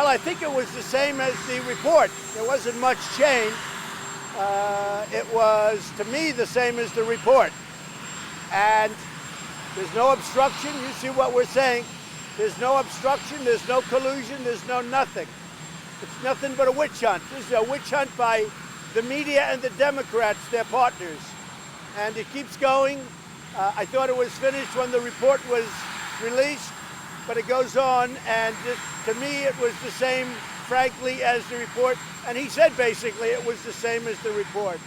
Well, I think it was the same as the report. There wasn't much change. It was, to me, the same as the report. And there's no obstruction. You see what we're saying. There's no obstruction. There's no collusion. There's no nothing. It's nothing but a witch hunt. This is a witch hunt by the media and the Democrats, their partners. And it keeps going. I thought it was finished when the report was released, but it goes on. And to me, it was the same, frankly, as the report. And he said basically it was the same as the report.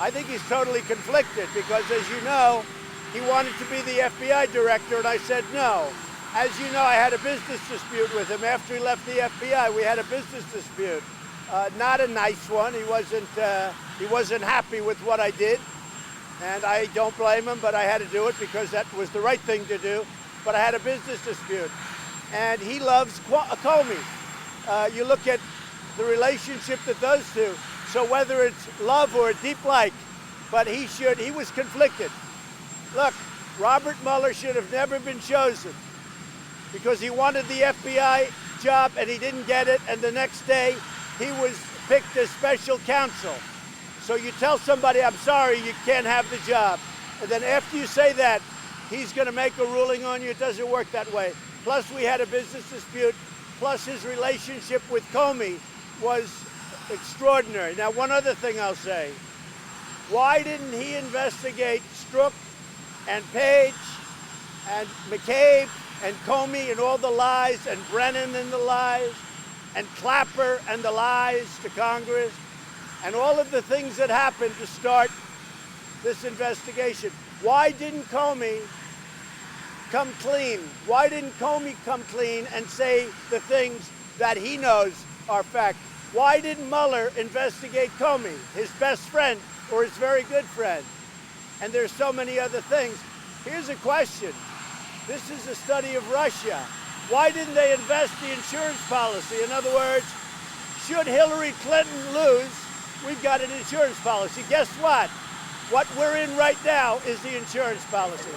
I think he's totally conflicted because, as you know, he wanted to be the FBI director, and I said no. As you know, I had a business dispute with him after he left the FBI. We had a business dispute, not a nice one. He wasn't happy with what I did, and I don't blame him. But I had to do it because that was the right thing to do. But I had a business dispute, and he loves Comey. You look at the relationship that those two. So whether it's love or a deep like, but he was conflicted. Look, Robert Mueller should have never been chosen because he wanted the FBI job and he didn't get it, and the next day he was picked as special counsel. So you tell somebody, I'm sorry, you can't have the job. And then after you say that, he's going to make a ruling on you. It doesn't work that way. Plus, we had a business dispute. Plus, his relationship with Comey was extraordinary. Now, one other thing I'll say. Why didn't he investigate Strzok and Page and McCabe and Comey and all the lies, and Brennan and the lies, and Clapper and the lies to Congress, and all of the things that happened to start this investigation? Why didn't Comey come clean? Why didn't Comey come clean and say the things that he knows are fact? Why didn't Mueller investigate Comey, his best friend or his very good friend? And there's so many other things. Here's a question. This is a study of Russia. Why didn't they invest the insurance policy? In other words, should Hillary Clinton lose, we've got an insurance policy. Guess what? What we're in right now is the insurance policy.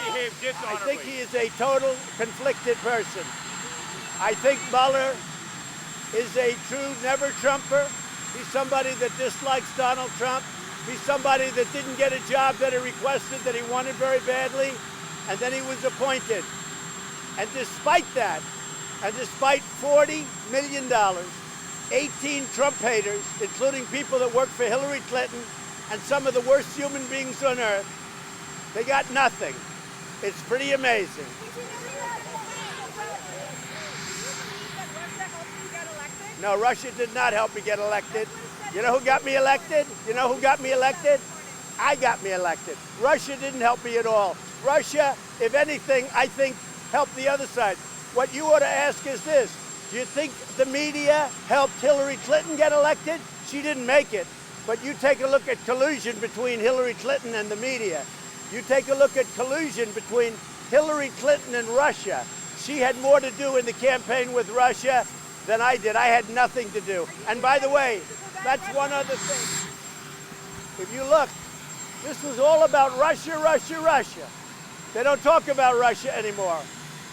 I think he is a total conflicted person. I think Mueller is a true never-Trumper. He's somebody that dislikes Donald Trump. He's somebody that didn't get a job that he requested, that he wanted very badly, and then he was appointed. And despite that, and despite $40 million, 18 Trump haters, including people that work for Hillary Clinton and some of the worst human beings on earth, they got nothing. It's pretty amazing. No, Russia did not help me get elected. You know who got me elected? You know who got me elected? I got me elected. Russia didn't help me at all. Russia, if anything, I think, helped the other side. What you ought to ask is this. Do you think the media helped Hillary Clinton get elected? She didn't make it. But you take a look at collusion between Hillary Clinton and the media. You take a look at collusion between Hillary Clinton and Russia. She had more to do in the campaign with Russia than I did. I had nothing to do. And by the way, that's one other thing. If you look, this was all about Russia, Russia, Russia. They don't talk about Russia anymore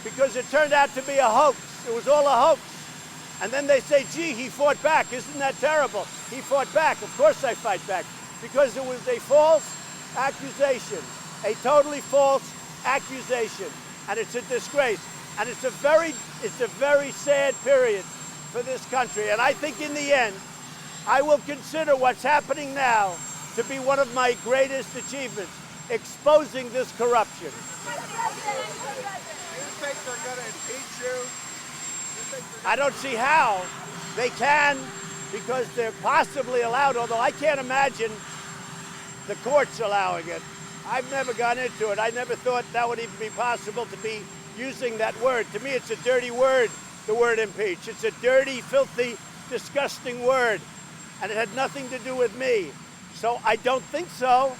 because it turned out to be a hoax. It was all a hoax. And then they say, gee, he fought back. Isn't that terrible? He fought back. Of course I fight back because it was a false accusation, a totally false accusation. And it's a disgrace. And it's a very sad period for this country. And I think in the end, I will consider what's happening now to be one of my greatest achievements, exposing this corruption. Do you think they're going to impeach you? I don't see how they can, because they're possibly allowed, although I can't imagine the courts allowing it. I've never gone into it. I never thought that would even be possible to be using that word. To me, it's a dirty word, the word impeach. It's a dirty, filthy, disgusting word, and it had nothing to do with me. So I don't think so,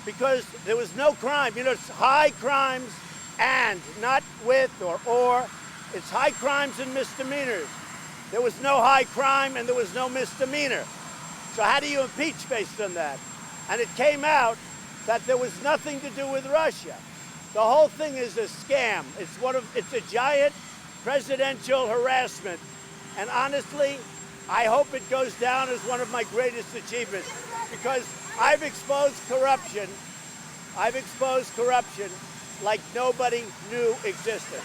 because there was no crime. You know, it's high crimes and, not with or. It's high crimes and misdemeanors. There was no high crime and there was no misdemeanor. So how do you impeach based on that? And it came out that there was nothing to do with Russia. The whole thing is a scam. It's a giant presidential harassment. And honestly, I hope it goes down as one of my greatest achievements, because I've exposed corruption. I've exposed corruption like nobody knew existed.